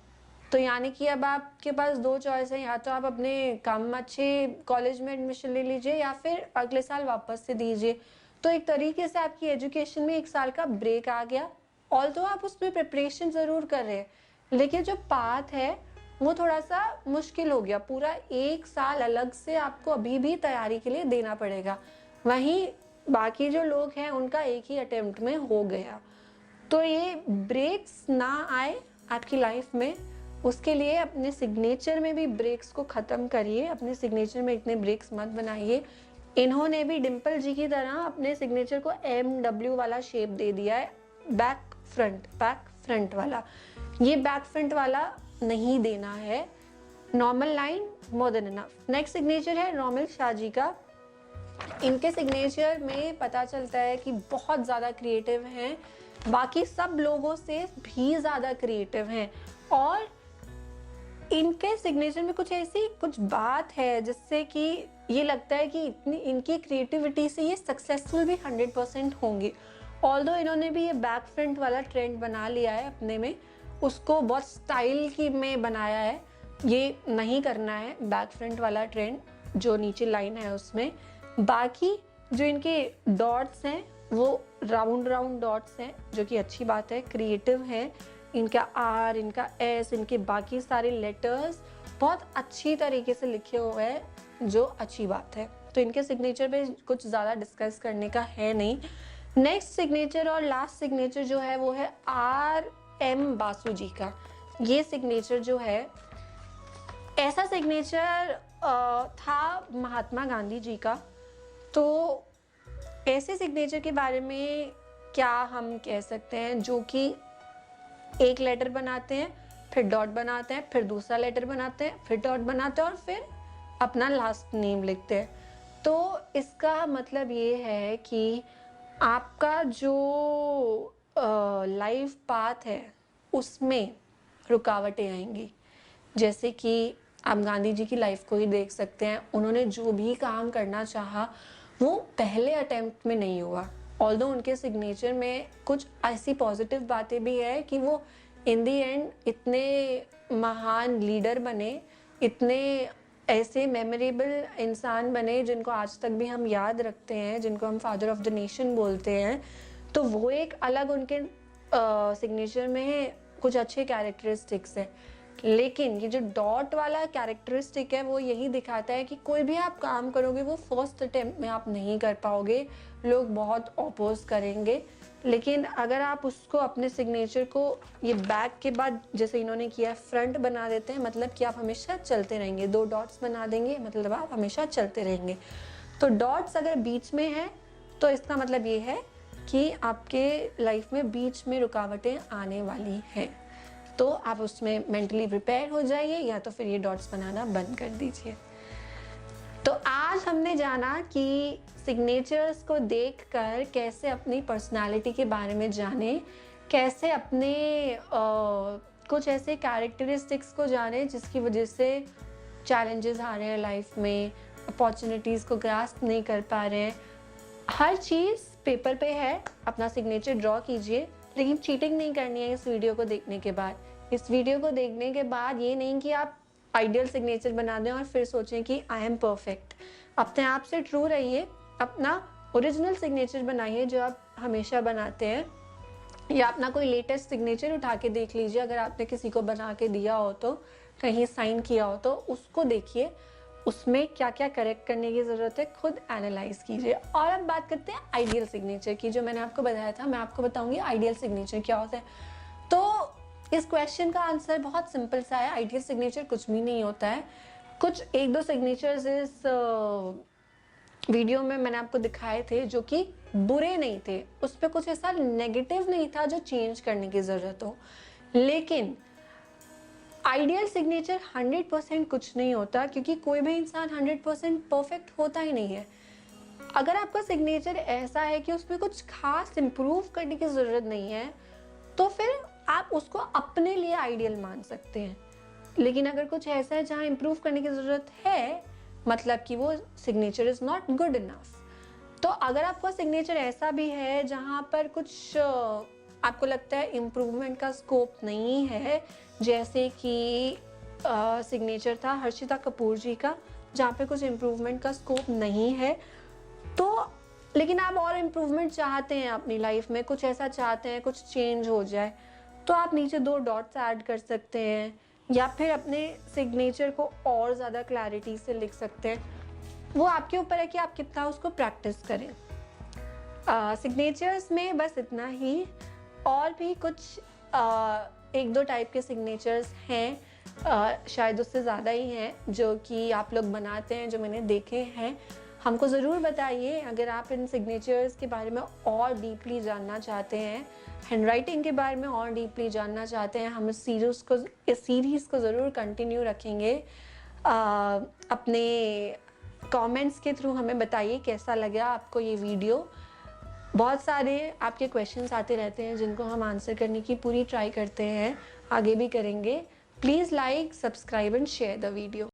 तो यानी कि अब आपके पास 2 चॉइस है, या तो आप अपने कम अच्छे कॉलेज में एडमिशन ले लीजिए या फिर अगले साल वापस से दीजिए। तो एक तरीके से आपकी एजुकेशन में 1 साल का ब्रेक आ गया। ऑल्दो आप उसमें प्रिपरेशन ज़रूर कर रहे हैं, लेकिन जो पाथ है वो थोड़ा सा मुश्किल हो गया। पूरा 1 साल अलग से आपको अभी भी तैयारी के लिए देना पड़ेगा, वहीं बाकी जो लोग हैं उनका एक ही अटेम्प्ट में हो गया। तो ये ब्रेक्स ना आए आपकी लाइफ में, उसके लिए अपने सिग्नेचर में भी ब्रेक्स को ख़त्म करिए, अपने सिग्नेचर में इतने ब्रेक्स मत बनाइए। इन्होंने भी डिम्पल जी की तरह अपने सिग्नेचर को MW वाला शेप दे दिया है, बैक फ्रंट वाला। ये बैक फ्रंट वाला नहीं देना है, normal line more than enough. Next signature है रोमिल शाह जी का। इनके सिग्नेचर में पता चलता है कि बहुत ज़्यादा क्रिएटिव हैं, बाकी सब लोगों से भी ज़्यादा क्रिएटिव हैं, और इनके सिग्नेचर में कुछ बात है जिससे कि ये लगता है कि इतनी इनकी क्रिएटिविटी से ये सक्सेसफुल भी 100% होंगे। ऑल्दो इन्होंने भी ये बैक फ्रंट वाला ट्रेंड बना लिया है अपने में, उसको बहुत स्टाइल की में बनाया है, ये नहीं करना है बैक फ्रंट वाला ट्रेंड जो नीचे लाइन है उसमें। बाकी जो इनके डॉट्स हैं वो राउंड डॉट्स हैं, जो कि अच्छी बात है, क्रिएटिव है। इनका R, इनका S, इनके बाकी सारे लेटर्स बहुत अच्छी तरीके से लिखे हुए हैं, जो अच्छी बात है। तो इनके सिग्नेचर पे कुछ ज़्यादा डिस्कस करने का है नहीं। नेक्स्ट सिग्नेचर और लास्ट सिग्नेचर जो है वो है RM बासु जी का। ये सिग्नेचर जो है, ऐसा सिग्नेचर था महात्मा गांधी जी का। तो ऐसे सिग्नेचर के बारे में क्या हम कह सकते हैं, जो कि एक लेटर बनाते हैं, फिर डॉट बनाते हैं, फिर दूसरा लेटर बनाते हैं, फिर डॉट बनाते हैं और फिर अपना लास्ट नेम लिखते हैं। तो इसका मतलब ये है कि आपका जो लाइफ पाथ है उसमें रुकावटें आएंगी। जैसे कि आप गांधी जी की लाइफ को ही देख सकते हैं, उन्होंने जो भी काम करना चाहा वो पहले अटेम्प्ट में नहीं हुआ। ऑल्दो उनके सिग्नेचर में कुछ ऐसी पॉजिटिव बातें भी है कि वो इन दी एंड इतने महान लीडर बने, इतने ऐसे मेमोरेबल इंसान बने जिनको आज तक भी हम याद रखते हैं, जिनको हम फादर ऑफ द नेशन बोलते हैं। तो वो एक अलग उनके सिग्नेचर में कुछ अच्छे कैरेक्टरिस्टिक्स हैं। लेकिन ये जो डॉट वाला कैरेक्टरिस्टिक है वो यही दिखाता है कि कोई भी आप काम करोगे वो फर्स्ट अटेम्प्ट में आप नहीं कर पाओगे, लोग बहुत अपोज करेंगे। लेकिन अगर आप उसको अपने सिग्नेचर को ये बैक के बाद जैसे इन्होंने किया फ्रंट बना देते हैं, मतलब कि आप हमेशा चलते रहेंगे। 2 डॉट्स बना देंगे मतलब आप हमेशा चलते रहेंगे। तो डॉट्स अगर बीच में है तो इसका मतलब ये है कि आपके लाइफ में बीच में रुकावटें आने वाली हैं, तो आप उसमें मेंटली प्रिपेयर हो जाइए, या तो फिर ये डॉट्स बनाना बंद कर दीजिए। तो आज हमने जाना कि सिग्नेचर्स को देखकर कैसे अपनी पर्सनालिटी के बारे में जाने, कैसे अपने कुछ ऐसे कैरेक्टरिस्टिक्स को जाने जिसकी वजह से चैलेंजेस आ रहे हैं लाइफ में, अपॉर्चुनिटीज़ को ग्रास्प नहीं कर पा रहे हैं। हर चीज़ पेपर पे है, अपना सिग्नेचर ड्रॉ कीजिए, लेकिन चीटिंग नहीं करनी है इस वीडियो को देखने के बाद। इस वीडियो को देखने के बाद ये नहीं कि आप आइडियल सिग्नेचर बना दें और फिर सोचें कि आई एम परफेक्ट। अपने आप से ट्रू रहिए, अपना ओरिजिनल सिग्नेचर बनाइए जो आप हमेशा बनाते हैं, या अपना कोई लेटेस्ट सिग्नेचर उठा के देख लीजिए। अगर आपने किसी को बना के दिया हो तो, कहीं साइन किया हो तो उसको देखिए, उसमें क्या क्या करेक्ट करने की ज़रूरत है खुद एनालाइज कीजिए। और अब बात करते हैं आइडियल सिग्नेचर की, जो मैंने आपको बताया था। मैं आपको बताऊंगी आइडियल सिग्नेचर क्या होता है। तो इस क्वेश्चन का आंसर बहुत सिंपल सा है, आइडियल सिग्नेचर कुछ भी नहीं होता है। कुछ एक दो सिग्नेचर्स इस वीडियो में मैंने आपको दिखाए थे जो कि बुरे नहीं थे, उस पर कुछ ऐसा नेगेटिव नहीं था जो चेंज करने की ज़रूरत हो। लेकिन आइडियल सिग्नेचर 100% कुछ नहीं होता, क्योंकि कोई भी इंसान 100% परफेक्ट होता ही नहीं है। अगर आपका सिग्नेचर ऐसा है कि उसमें कुछ खास इम्प्रूव करने की ज़रूरत नहीं है, तो फिर आप उसको अपने लिए आइडियल मान सकते हैं। लेकिन अगर कुछ ऐसा है जहाँ इम्प्रूव करने की ज़रूरत है, मतलब कि वो signature is not good enough. तो अगर आपका सिग्नेचर ऐसा भी है जहाँ पर कुछ आपको लगता है इम्प्रूवमेंट का स्कोप नहीं है, जैसे कि सिग्नेचर था हर्षिता कपूर जी का, जहाँ पे कुछ इम्प्रूवमेंट का स्कोप नहीं है, तो लेकिन आप और इम्प्रूवमेंट चाहते हैं अपनी लाइफ में, कुछ ऐसा चाहते हैं कुछ चेंज हो जाए, तो आप नीचे 2 डॉट्स ऐड कर सकते हैं, या फिर अपने सिग्नेचर को और ज़्यादा क्लैरिटी से लिख सकते हैं। वो आपके ऊपर है कि आप कितना उसको प्रैक्टिस करें। सिग्नेचर्स में बस इतना ही। और भी कुछ 1-2 टाइप के सिग्नेचर्स हैं, शायद उससे ज़्यादा ही हैं, जो कि आप लोग बनाते हैं, जो मैंने देखे हैं। हमको ज़रूर बताइए अगर आप इन सिग्नेचर्स के बारे में और डीपली जानना चाहते हैं, हैंडराइटिंग के बारे में और डीपली जानना चाहते हैं। हम इस सीरीज़ को ज़रूर कंटिन्यू रखेंगे। अपने कमेंट्स के थ्रू हमें बताइए कैसा लगा आपको ये वीडियो। बहुत सारे आपके क्वेश्चंस आते रहते हैं जिनको हम आंसर करने की पूरी ट्राई करते हैं, आगे भी करेंगे। Please like, subscribe and share the video.